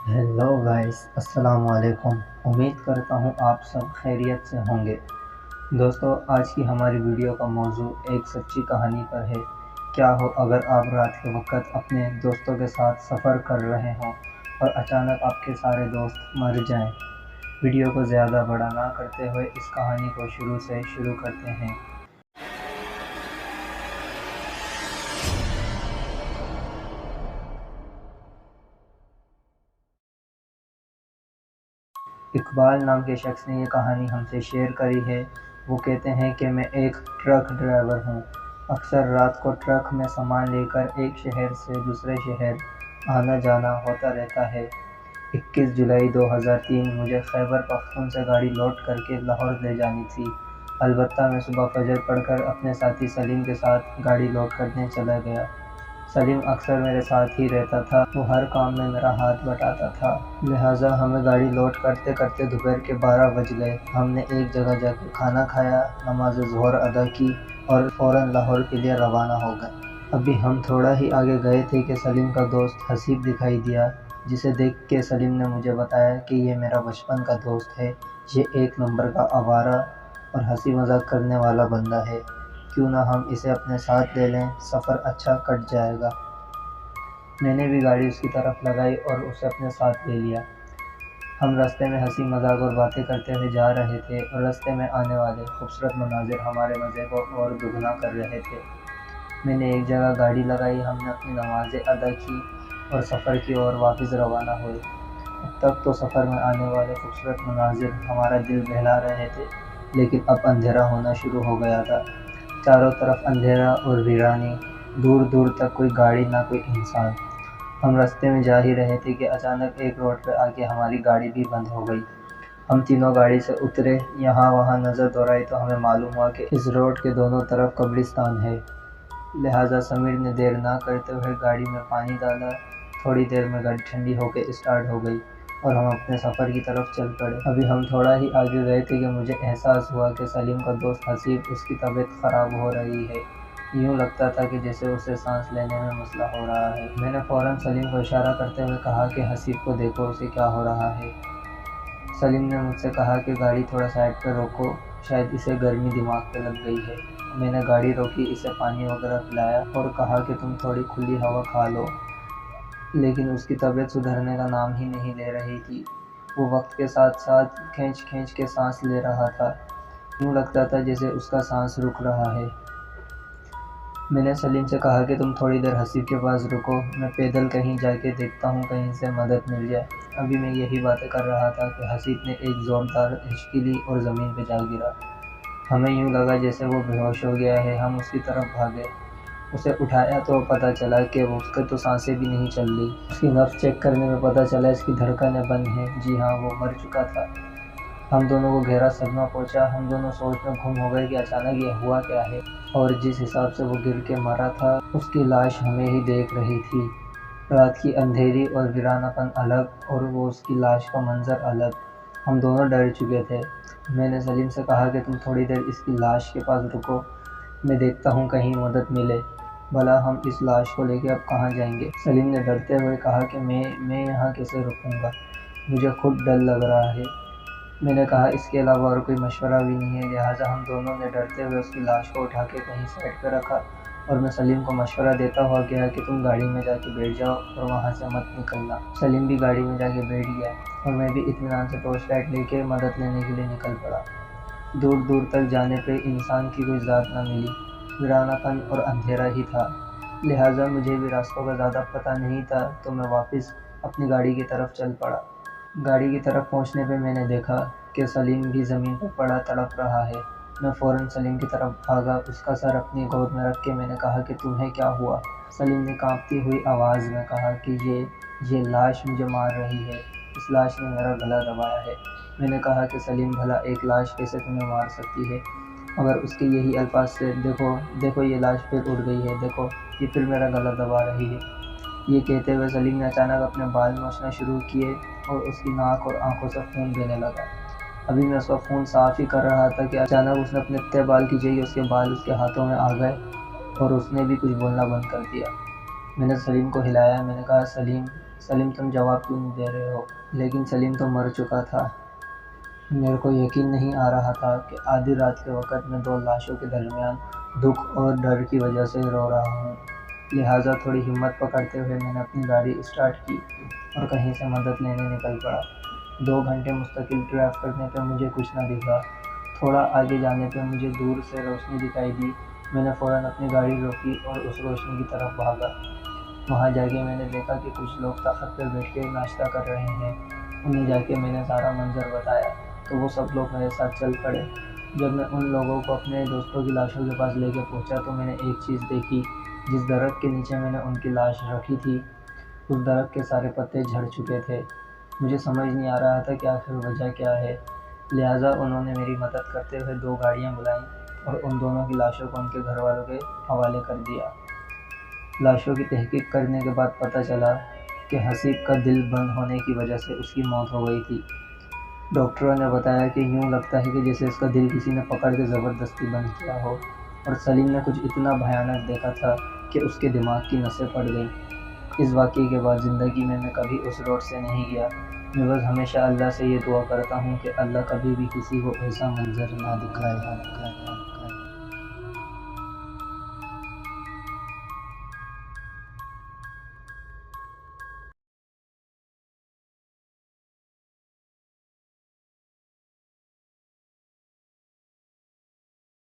Hello guys, अस्सलाम वालेकुम। उम्मीद करता हूँ आप सब खैरियत से होंगे। दोस्तों, आज की हमारी वीडियो का मौजू एक सच्ची कहानी पर है। क्या हो अगर आप रात के वक्त अपने दोस्तों के साथ सफ़र कर रहे हों और अचानक आपके सारे दोस्त मर जाएं। वीडियो को ज़्यादा बड़ा ना करते हुए इस कहानी को शुरू से शुरू करते हैं। इकबाल नाम के शख्स ने ये कहानी हमसे शेयर करी है। वो कहते हैं कि मैं एक ट्रक ड्राइवर हूँ। अक्सर रात को ट्रक में सामान लेकर एक शहर से दूसरे शहर आना जाना होता रहता है। 21 जुलाई 2003 मुझे खैबर पख्तून से गाड़ी लोड करके लाहौर ले जानी थी। अलबत्ता मैं सुबह फजर पढ़कर अपने साथी सलीम के साथ गाड़ी लोड करने चला गया। सलीम अक्सर मेरे साथ ही रहता था। वो हर काम में मेरा हाथ बटाता था। लिहाजा हमें गाड़ी लोड करते करते दोपहर के 12 बज गए। हमने एक जगह जाकर खाना खाया, नमाज ज़ोहर अदा की और फ़ौरन लाहौर के लिए रवाना हो गए। अभी हम थोड़ा ही आगे गए थे कि सलीम का दोस्त हसीब दिखाई दिया, जिसे देख के सलीम ने मुझे बताया कि ये मेरा बचपन का दोस्त है। ये एक नंबर का आवारा और हंसी मजाक करने वाला बंदा है। क्यों ना हम इसे अपने साथ ले लें, सफ़र अच्छा कट जाएगा। मैंने भी गाड़ी उसकी तरफ लगाई और उसे अपने साथ ले लिया। हम रास्ते में हंसी मजाक और बातें करते हुए जा रहे थे और रास्ते में आने वाले खूबसूरत मनाजिर हमारे मज़े को और दुगना कर रहे थे। मैंने एक जगह गाड़ी लगाई, हमने अपनी नमाज़ें अदा की और सफ़र की ओर वापस रवाना हुए। अब तक तो सफ़र में आने वाले खूबसूरत मनाजिर हमारा दिल बहला रहे थे, लेकिन अब अंधेरा होना शुरू हो गया था। चारों तरफ अंधेरा और वीरानी, दूर दूर तक कोई गाड़ी ना कोई इंसान। हम रास्ते में जा ही रहे थे कि अचानक एक रोड पर आके हमारी गाड़ी भी बंद हो गई। हम तीनों गाड़ी से उतरे, यहाँ वहाँ नज़र दौड़ाई तो हमें मालूम हुआ कि इस रोड के दोनों तरफ कब्रिस्तान है। लिहाजा समीर ने देर ना करते हुए गाड़ी में पानी डाला। थोड़ी देर में गाड़ी ठंडी होकर स्टार्ट हो गई और हम अपने सफ़र की तरफ चल पड़े। अभी हम थोड़ा ही आगे गए थे कि मुझे एहसास हुआ कि सलीम का दोस्त हसीब, उसकी तबीयत ख़राब हो रही है। यूँ लगता था कि जैसे उसे सांस लेने में मसला हो रहा है। मैंने फ़ौरन सलीम को इशारा करते हुए कहा कि हसीब को देखो, उसे क्या हो रहा है। सलीम ने मुझसे कहा कि गाड़ी थोड़ा साइड पर रोको, शायद इसे गर्मी दिमाग पे लग गई है। मैंने गाड़ी रोकी, इसे पानी वगैरह पिलाया और कहा कि तुम थोड़ी खुली हवा खा लो, लेकिन उसकी तबीयत सुधरने का नाम ही नहीं ले रही थी। वो वक्त के साथ साथ खींच खींच के सांस ले रहा था। यूँ लगता था जैसे उसका सांस रुक रहा है। मैंने सलीम से कहा कि तुम थोड़ी देर हसीब के पास रुको, मैं पैदल कहीं जाके देखता हूँ, कहीं से मदद मिल जाए। अभी मैं यही बातें कर रहा था कि हसीब ने एक ज़ोरदार हिचकी ली और ज़मीन पर जा गिरा। हमें यूँ लगा जैसे वो बेहोश हो गया है। हम उसकी तरफ भागे, उसे उठाया तो पता चला कि उसके तो सांसें भी नहीं चल रही। उसकी नब्ज़ चेक करने में पता चला इसकी धड़कनें बंद हैं। जी हाँ, वो मर चुका था। हम दोनों को गहरा सदमा पहुंचा। हम दोनों सोच में गुम हो गए कि अचानक ये हुआ क्या है, और जिस हिसाब से वो गिर के मरा था, उसकी लाश हमें ही देख रही थी। रात की अंधेरी और वीरानापन अलग और वो उसकी लाश का मंजर अलग। हम दोनों डर चुके थे। मैंने सलीम से कहा कि तुम थोड़ी देर इसकी लाश के पास रुको, मैं देखता हूँ कहीं मदद मिले। भला हम इस लाश को लेकर अब कहाँ जाएंगे। सलीम ने डरते हुए कहा कि मैं यहाँ कैसे रुकूंगा, मुझे खुद डर लग रहा है। मैंने कहा इसके अलावा और कोई मशवरा भी नहीं है। लिहाजा हम दोनों ने डरते हुए उसकी लाश को उठा के कहीं साइड पर रखा और मैं सलीम को मशवरा देता हुआ गया कि तुम गाड़ी में जाके बैठ जाओ और वहाँ से मत निकलना। सलीम भी गाड़ी में जाके बैठ गया और मैं भी इत्मीनान से टॉर्च लाइट लेके मदद लेने के लिए निकल पड़ा। दूर दूर तक जाने पे इंसान की कोई ज़ात न मिली, वीरानापन और अंधेरा ही था। लिहाजा मुझे भी रास्तों का ज़्यादा पता नहीं था, तो मैं वापस अपनी गाड़ी की तरफ चल पड़ा। गाड़ी की तरफ पहुंचने पे मैंने देखा कि सलीम भी ज़मीन पर पड़ा तड़प रहा है। मैं फ़ौरन सलीम की तरफ भागा, उसका सर अपनी गोद में रख के मैंने कहा कि तुम्हें क्या हुआ। सलीम ने कांपती हुई आवाज़ में कहा कि ये लाश मुझे मार रही है, इस लाश ने मेरा गला दबाया है। मैंने कहा कि सलीम, भला एक लाश कैसे तुम्हें मार सकती है। मगर उसके यही अल्फाज से देखो देखो ये लाश फिर उड़ गई है, देखो ये फिर मेरा गला दबा रही है। ये कहते हुए सलीम ने अचानक अपने बाल नोचना शुरू किए और उसकी नाक और आंखों से खून बहने लगा। अभी मैं उसका खून साफ ही कर रहा था कि अचानक उसने अपने इतने बाल खींचे कि उसके बाल उसके हाथों में आ गए और उसने भी कुछ बोलना बंद कर दिया। मैंने सलीम को हिलाया। मैंने कहा, सलीम سلیم تم جواب کیوں نہیں دے رہے ہو؟ لیکن سلیم تو مر چکا تھا۔ میرے کو یقین نہیں آ رہا تھا کہ آدھی رات کے وقت میں دو لاشوں کے درمیان دکھ اور ڈر کی وجہ سے رو رہا ہوں۔ لہٰذا تھوڑی ہمت پکڑتے ہوئے میں نے اپنی گاڑی اسٹارٹ کی اور کہیں سے مدد لینے نکل پڑا۔ 2 گھنٹے مستقل ڈرائیو کرنے پہ مجھے کچھ نہ دکھا۔ تھوڑا آگے جانے پہ مجھے دور سے روشنی دکھائی دی۔ میں نے فوراً اپنی گاڑی روکی اور اس روشنی کی طرف بھاگا۔ وہاں جا کے میں نے دیکھا کہ کچھ لوگ تخت پہ بیٹھ کے ناشتہ کر رہے ہیں۔ انہیں جا کے میں نے سارا منظر بتایا تو وہ سب لوگ میرے ساتھ چل پڑے۔ جب میں ان لوگوں کو اپنے دوستوں کی لاشوں کے پاس لے کے پہنچا تو میں نے ایک چیز دیکھی۔ جس درخت کے نیچے میں نے ان کی لاش رکھی تھی اس درخت کے سارے پتے جھڑ چکے تھے۔ مجھے سمجھ نہیں آ رہا تھا کہ آخر وجہ کیا ہے۔ لہٰذا انہوں نے میری مدد کرتے ہوئے 2 گاڑیاں بلائیں اور ان دونوں کی لاشوں کو ان کے گھر والوں کے حوالے کر دیا۔ لاشوں کی تحقیق کرنے کے بعد پتہ چلا کہ حسیب کا دل بند ہونے کی وجہ سے اس کی موت ہو گئی تھی۔ ڈاکٹروں نے بتایا کہ یوں لگتا ہے کہ جیسے اس کا دل کسی نے پکڑ کے زبردستی بند کیا ہو، اور سلیم نے کچھ اتنا بھیانک دیکھا تھا کہ اس کے دماغ کی نسیں پھٹ گئیں۔ اس واقعے کے بعد زندگی میں کبھی اس روڈ سے نہیں گیا۔ میں بس ہمیشہ اللہ سے یہ دعا کرتا ہوں کہ اللہ کبھی بھی کسی کو ایسا منظر نہ دکھائے۔